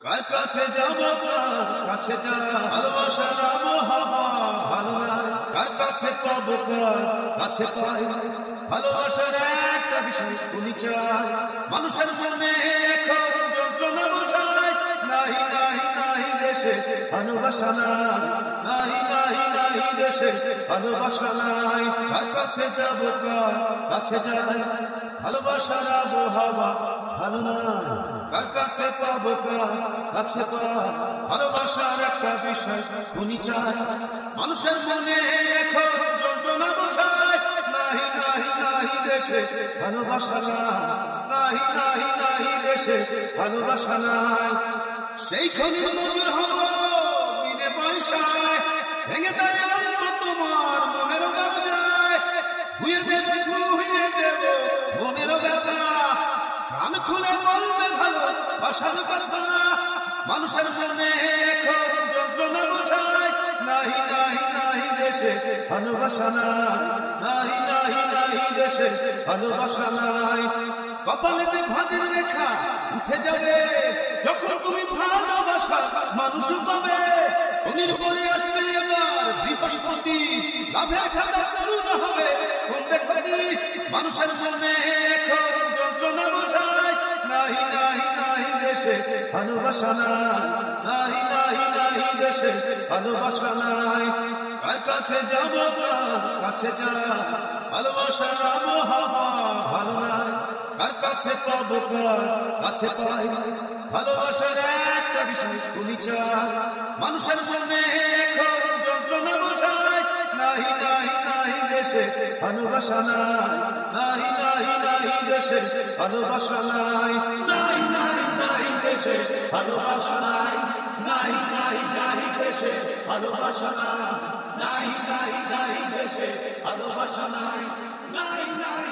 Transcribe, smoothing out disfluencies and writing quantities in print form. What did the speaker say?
কার কাছে যাব, কাছে যা ভালোবাসার আবহাওয়া ভালো লাগে। কার কাছে চাবো, কাছে পাই ভালোবাসার একটা বিশেষ পরিচয়। মানুষের মনে এখন যন্ত্রণা বোঝায়, নাই নাই নাই দেশে ভালোবাসা নাই, নাই নাই দেশে ভালোবাসা নাই। কার কাছে যাব, কাছে যাই ভালোবাসার আবহাওয়া ভালো নয়। কার কাছে পাবো, কাছে পাই ভালোবাসার একটা বিষয় পরিচয়। মানুষের মনে এখন যন্ত্রণা বোঝায়, নাই নাই নাই দেশে ভালোবাসা নাই, নাই নাই দেশে ভালোবাসা নাই। সেই খনির মজুর হব বিনে পয়সায়, ভেঙে দেয় তোমার মনের দরজায়। ধুয়ে দেব, ধুয়ে দেব মনের ব্যথা, প্রাণ খুলে বলবে ভালোবাসার কথা। মানুষের মনে এখন যন্ত্রণা বোঝায়, নাই নাই নাই দেশে ভালোবাসা নাই, নাই নাই দেশে ভালোবাসা নাই। কপালেতে ভাঁজের রেখা উঠে যাবে যখন তুমি ভালোবাসা মানুষ পাবে। তুমি বলে আসবে এবার বৃহস্পতি, লাভের খাতা করুণা হবে কমবে ক্ষতি। মানুষের মনে এখন যন্ত্রণা বোঝায়, নাই নাই নাই দেশে ভালোবাসা নাই, নাই নাই দেশে ভালোবাসা নাই। কার কাছে যাব, কাছে যা ভালোবাসার আবহাওয়া ভালো নাই। কার কাছে পাবো, কাছে পাই ভালোবাসার একটা বিশেষ পরিচয়। মানুষের মনে এখন যন্ত্রণা বোঝায়, নাই নাই নাই দেশে ভালোবাসা নাই, নাই নাই দেশে ভালোবাসা নাই, নাই নাই নাই দেশে ভালোবাসা নাই, নাই নাই নাই দেশে ভালোবাসা নাই, নাই নাই নাই দেশে ভালোবাসা নাই, নাই নাই।